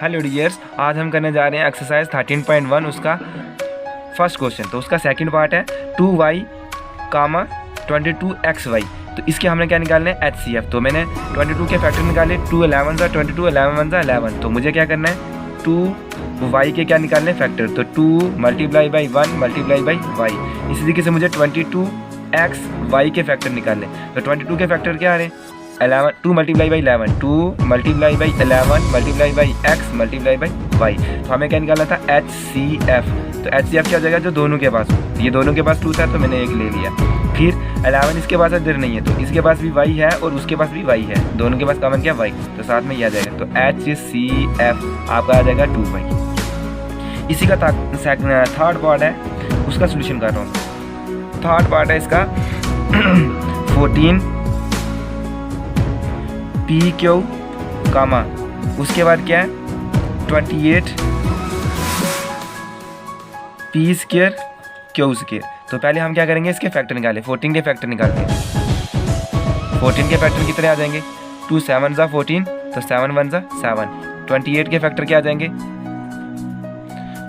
Hello dears, आज हम करने जा रहे हैं एक्सरसाइज 13.1 उसका फर्स्ट क्वेश्चन। तो उसका सेकंड पार्ट है 2y, 22xy। तो इसके हमने क्या निकालना है, HCF। तो मैंने 22 के फैक्टर निकाले, 2 11 सा 22, 11 1 सा 11। तो मुझे क्या करना है, 2y के क्या निकालने फैक्टर। तो 2 multiply by 1 multiply by y। इसी तरीके से मुझे 22xy के फैक्टर निकालने। तो 22 के फैक्टर क्या आ रहे हैं, 11, 2 multiply by 11, 2 multiply by 11 multiply by x multiply by y। तो हमें क्या निकालना था, HCF। तो HCF क्या हो जाएगा, जो दोनों के पास हो। ये दोनों के पास 2 था तो मैंने 1 ले लिया। फिर 11 इसके पास इधर नहीं है, तो इसके पास भी y है और उसके पास भी y है, दोनों के पास कॉमन क्या y, तो साथ में ये आ जाएगा। तो HCF आपका आ जाएगा 2y। इसी का थर्ड पार्ट है, उसका सोल्यूशन कर रहा हूँ। थर्ड पार्ट है इसका 14 पी क्यू कामा, उसके बाद क्या है 28 पी स्क्वायर क्यू स्क्वायर। तो पहले हम क्या करेंगे, इसके फैक्टर निकालें। 14 के फैक्टर निकालते हैं। 14 के फैक्टर कितने आ जाएंगे, 2 7 ज़ा 14, तो 7 1 ज़ा 7। 28 के फैक्टर क्या आ जाएंगे,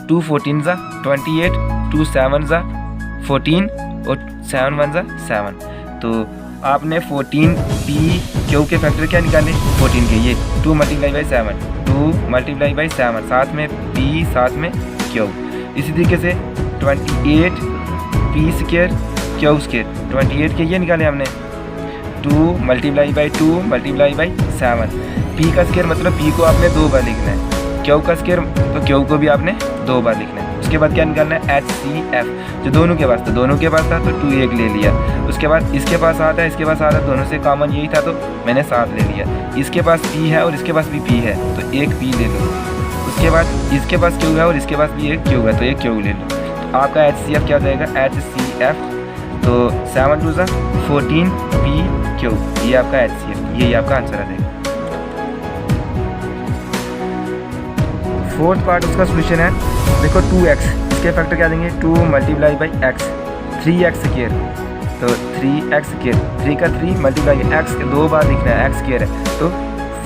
2 14 ज़ा 28, 2 7 ज़ा 14 और 7 1 ज़ा 7। तो आपने 14 पी क्यू के फैक्टर क्या निकाले, 14 के, ये 2 मल्टीप्लाई बाई 7, 2 मल्टीप्लाई बाई 7, साथ में पी साथ में क्यू। इसी तरीके से 28 पी स्क्वायर क्यू स्क्वायर, 28 के ये निकाले हमने, 2 multiply by 2 multiply by 7। P का स्क्वायर मतलब पी को आपने 2 बार लिखना है, क्यू का स्क्वायर तो क्यू को भी आपने 2 बार लिखना है। उसके बाद क्या निकालना है, HCF, जो दोनों के पास, तो दोनों के पास था तो 2 1 ले लिया। उसके बाद इसके पास आता है, इसके पास आता है, दोनों से कॉमन यही था तो मैंने 7 ले लिया। इसके पास P है और इसके पास भी P है तो 1 P ले लो। उसके बाद इसके पास Q है और इसके पास भी एक Q है तो 1 Q ले लो। तो आपका HCF क्या हो जाएगा, HCF। तो 7 2 ज़ा 14 P Q, ये आपका HCF, यही आपका आंसर आ जाएगा। फोर्थ पार्ट उसका सोल्यूशन है, देखो 2x, इसके फैक्टर क्या देंगे, 2 multiply by x, 3x square. तो 3x स्क्वायर, 3 का 3 मल्टीप्लाई x 2 बार लिखना है, x स्क्वायर है तो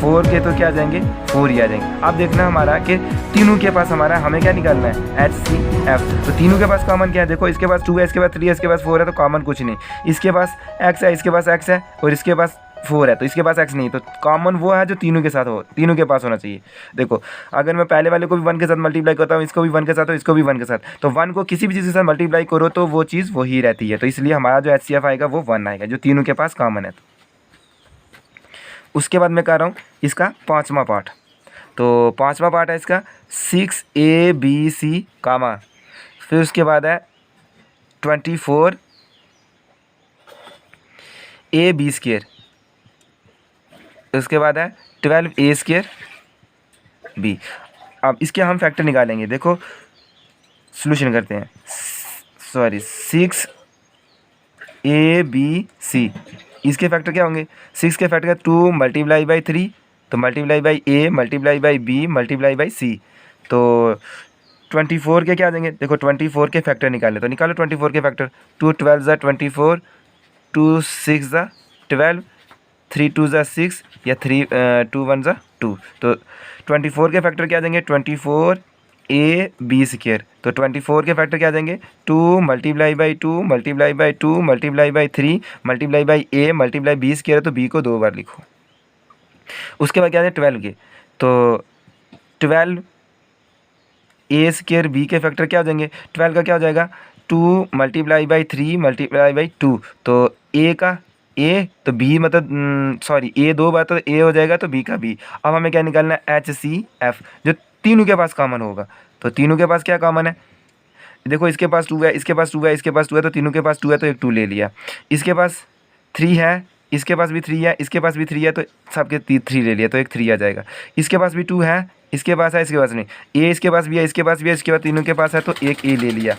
4 के तो क्या आ जाएंगे, 4 ही आ जाएंगे। अब देखना हमारा कि तीनों के पास हमारा हमें क्या निकालना है, HCF। तो तीनों के पास कॉमन क्या है, देखो इसके पास 2 है, इसके पास 3 है, इसके पास 4 है, तो कॉमन कुछ नहीं। इसके पास x है, इसके पास x है और इसके पास 4 है तो इसके पास x नहीं, तो कॉमन वो है जो तीनों के साथ हो, तीनों के पास होना चाहिए। देखो अगर मैं पहले वाले को भी 1 के साथ मल्टीप्लाई करता हूँ, इसको भी 1 के साथ, तो इसको भी 1 के साथ, तो 1 को किसी भी चीज़ के साथ मल्टीप्लाई करो तो वो चीज़ वही रहती है। तो इसलिए हमारा जो HCF आएगा वो 1 आएगा, जो तीनों के पास कॉमन है। उसके बाद मैं कह रहा हूँ इसका पाँचवा पार्ट। तो पाँचवा पार्ट है इसका 6ABC कामा, फिर उसके बाद है 24 AB स्क्वायर, उसके बाद है 12A स्क्वायर B। अब इसके हम फैक्टर निकालेंगे। देखो सोल्यूशन करते हैं, सॉरी 6ABC, इसके फैक्टर क्या होंगे, 6 के फैक्टर 2 मल्टीप्लाई बाई 3, तो multiply by A multiply by B multiply by C। तो 24 के क्या आ जाएंगे, देखो 24 के फैक्टर निकालें, तो निकालो 24 के फैक्टर, 2 12 ज़ा 24, 2 6 ज़ा 12, 3 2 ज़ा 6 या 2 1 ज़ा 2। तो 24 के फैक्टर क्या आ जाएंगे, 24 AB स्क्वायर। तो 24 के फैक्टर क्या आ जाएंगे, 2 multiply by 2 multiply by 2 multiply by 3 multiply by A multiply B square है तो B को 2 बार लिखो। उसके बाद क्या है 12 के, तो 12 A स्क्वायर B के फैक्टर क्या हो जाएंगे, 12 का क्या हो जाएगा, 2 मल्टीप्लाई बाई 3 मल्टीप्लाई बाई 2, तो A का A तो B मतलब सॉरी A 2 बार तो A हो जाएगा तो B का B। अब हमें क्या निकालना है, HCF, जो तीनों के पास कॉमन होगा। तो तीनों के पास क्या कॉमन है, देखो इसके पास 2 है, इसके पास 2 है, इसके पास 2 है, तो तीनों के पास 2 है तो एक 2 ले लिया। इसके पास 3 है, इसके पास भी 3 है, इसके पास भी 3 है, तो सबके 3 ले लिया तो एक 3 आ जाएगा। इसके पास भी 2 है, इसके पास है, इसके पास नहीं, A इसके पास भी है, इसके पास भी है, इसके बाद तीनों के पास है तो एक A ले लिया।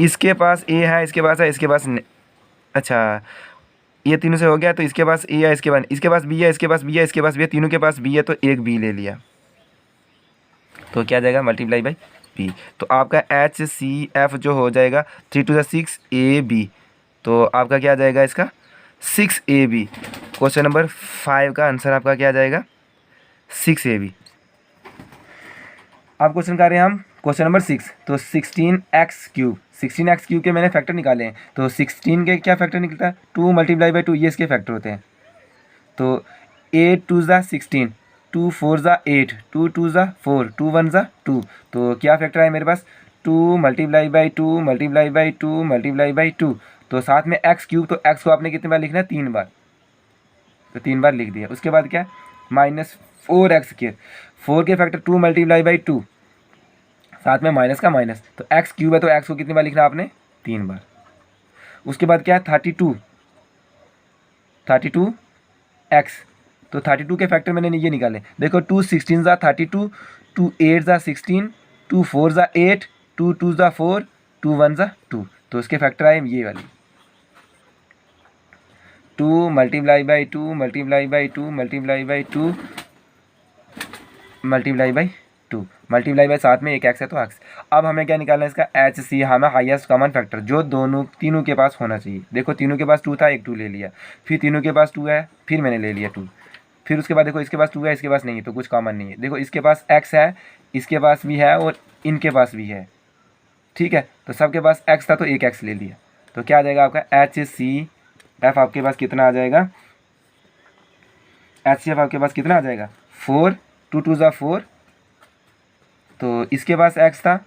इसके पास A है, इसके पास है, इसके पास अच्छा ये तीनों से हो गया, तो इसके पास A है, इसके पास B है, इसके पास B है, इसके पास B है, तीनों के पास B है तो एक B ले लिया। तो क्या जाएगा, मल्टीप्लाई बाई B। तो आपका HCF जो हो जाएगा 3 2 6 AB। तो आपका क्या आ जाएगा, इसका 6AB। क्वेश्चन नंबर 5 का आंसर आपका क्या आ जाएगा, 6AB। अब क्वेश्चन कर रहे हैं हम क्वेश्चन नंबर 6। तो 16x³ 16x³ के मैंने फैक्टर निकाले हैं। तो 16 के क्या फैक्टर निकलता है, 2 × 2 ये इसके फैक्टर होते हैं। तो 8 2 ज़ा 16, 2 4 ज़ा 8, 2 2 ज़ा 4, 2 1 ज़ा 2। तो क्या फैक्टर है मेरे पास, 2 × 2 × 2 × 2। तो साथ में x³ तो x को आपने कितने बार लिखना है, 3 बार, तो 3 बार लिख दिया। उसके बाद क्या, -4x², 4 के फैक्टर 2 × 2, साथ में माइनस का माइनस, तो x³ है तो x को कितनी बार लिखना आपने, 3 बार। उसके बाद क्या है, 32x, तो 32 के फैक्टर मैंने ये निकाले, देखो 2 16 ज़ा 32, 2 8 ज़ा 16, 2 4 ज़ा 8, 2 2 ज़ा 4, 2 1 ज़ा 2। तो उसके फैक्टर आए ये वाली, 2 × 2 × 2 × 2 2 मल्टीप्लाई बाई साथ में एक एक्स है तो एक्स। अब हमें क्या निकालना है इसका, HC, हमें हाईएस्ट कॉमन फैक्टर जो तीनों के पास होना चाहिए। देखो तीनों के पास 2 था, एक 2 ले लिया, फिर तीनों के पास 2 है, फिर मैंने ले लिया 2, फिर उसके बाद देखो इसके पास 2 है, इसके पास नहीं है, तो कुछ कॉमन नहीं है। देखो इसके पास x है, इसके पास भी है और इनके पास भी है, ठीक है। तो सबके पास x था तो एक x ले लिया। तो क्या आ जाएगा आपका HCF, आपके पास कितना आ जाएगा, HCF आपके पास कितना आ जाएगा, 4, 2 2 ज़ा 4। तो इसके पास x था,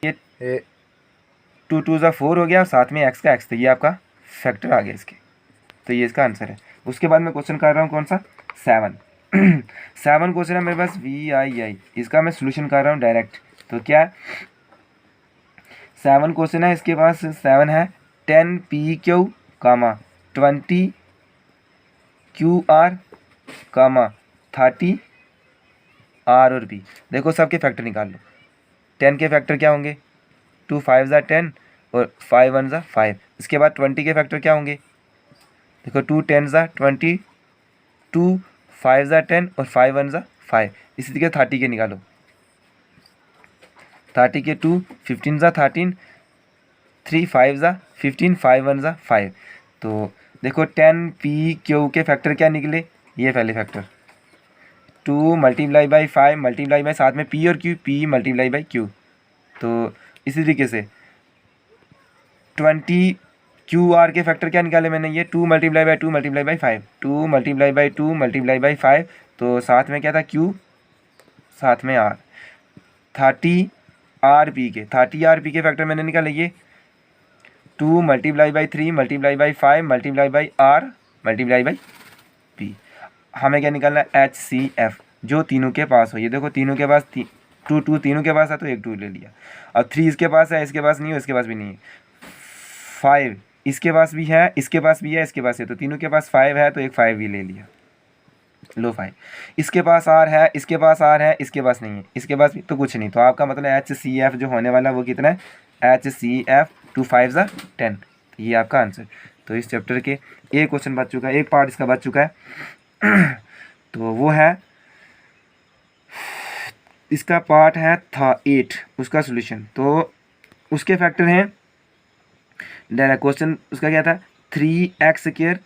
ये 2 2 ज़ा 4 हो गया और साथ में x का x था, ये आपका फैक्टर आ गया इसके। तो ये इसका आंसर है। उसके बाद मैं क्वेश्चन कर रहा हूँ कौन सा, 7 7 क्वेश्चन है मेरे पास VII, इसका मैं सोल्यूशन कर रहा हूँ डायरेक्ट। तो क्या है, 7 क्वेश्चन है, इसके पास 7 है 10PQ, 20QR, 30R और B। देखो सबके फैक्टर निकाल लो। 10 के फैक्टर क्या होंगे, 2 5 ज़ा 10 और 5 1 ज़ा 5। इसके बाद 20 के फैक्टर क्या होंगे, देखो 2 10 ज़ा 20, 2 5 ज़ा 10 और 5 1 ज़ा 5। इसी तरीके 30 के निकालो, 30 के 2 15 ज़ा 13, 3 5 ज़ा 15, 5 1 ज़ा 5। तो देखो 10PQ के फैक्टर क्या निकले, ये पहले फैक्टर 2 × 5 मल्टीप्लाई बाई साथ में P और Q, P × Q। तो इसी तरीके से 20QR के फैक्टर क्या निकाले मैंने, ये 2 × 2 × 5, 2 × 2 × 5। तो साथ में क्या था Q, साथ में R। 30RP के फैक्टर मैंने निकाले, ये 2 × 3 × 5 R × P। हमें क्या निकालना है, HCF, जो तीनों के पास हो। ये देखो तीनों के पास 2 तीनों के पास है तो एक 2 ले लिया। अब 3 इसके पास है, इसके पास नहीं है, इसके पास भी नहीं है। 5 इसके पास भी है, इसके पास भी है, इसके पास है, तो तीनों के पास 5 है तो एक 5 भी ले लिया, लो 5। इसके पास R है, इसके पास R है, इसके पास नहीं है, इसके पास भी तो कुछ नहीं। तो आपका मतलब HCF जो होने वाला वो कितना है, HCF 2 5 ज़ा 10। तो ये आपका आंसर। तो इस चैप्टर के एक क्वेश्चन बच चुका है, एक पार्ट इसका बच चुका है तो वो है, इसका पार्ट है था 8, उसका सॉल्यूशन। तो उसके फैक्टर हैं, क्वेश्चन उसका क्या था, 3x²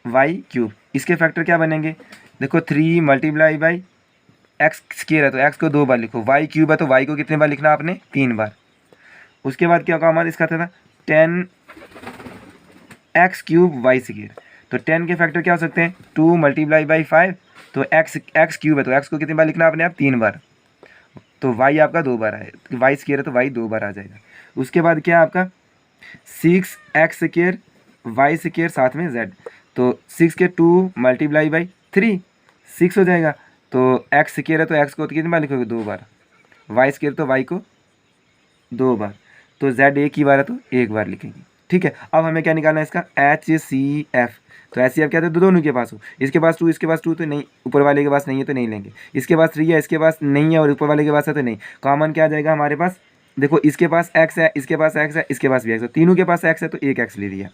y³। इसके फैक्टर क्या बनेंगे, देखो 3 × x² है तो x को 2 बार लिखो, y³ है तो y को कितने बार लिखना आपने, 3 बार। उसके बाद क्या काम इसका था 10x³ y²। तो 10 के फैक्टर क्या हो सकते हैं, 2 × 5, तो x³ है तो x को कितनी बार लिखना आपने आप, 3 बार। तो y आपका 2 बार है, y² है तो y 2 बार आ जाएगा। उसके बाद क्या आपका 6x² y² साथ में z। तो 6 के 2 × 3 6 हो जाएगा। तो x² है तो x को कितनी बार लिखोगे, 2 बार। y² तो y को 2 बार। तो z एक ही बार है तो एक बार लिखेंगे, ठीक है। अब हमें क्या निकालना है इसका, HCF। तो HCF क्या था, दोनों के पास हो, इसके पास 2 इसके पास 2 तो नहीं, ऊपर वाले के पास नहीं है तो नहीं लेंगे। इसके पास 3 है, इसके पास नहीं है और ऊपर वाले के पास है तो नहीं। कॉमन क्या आ जाएगा हमारे पास, देखो इसके पास x है, इसके पास x है, इसके पास भी x है, तीनों के पास x है तो एक x ले लिया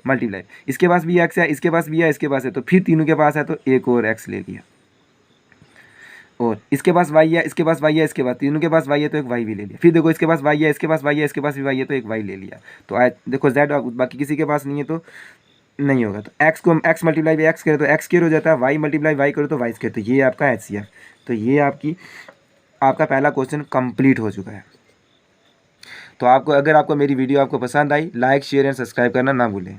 मल्टीप्लाई। इसके पास भी x है, इसके पास भी है, इसके पास है, तो फिर तीनों के पास है तो एक और x ले लिया। और इसके पास y है, इसके पास y है, इसके पास तीनों के पास y है तो एक y भी ले लिया। फिर देखो इसके पास y है, इसके पास y है, इसके पास भी y है तो एक y ले लिया। तो देखो z बाकी किसी के पास नहीं है तो नहीं होगा। तो एक्स को हम एक्स मल्टीप्लाई बाई एक्स करें तो एक्स स्क्वायर हो जाता है, वाई मल्टीप्लाई वाई करो तो वाई स्क्वायर। तो ये आपका HCF। तो ये आपका पहला क्वेश्चन कंप्लीट हो चुका है। तो अगर आपको मेरी वीडियो आपको पसंद आई, लाइक शेयर एंड सब्सक्राइब करना ना भूलें।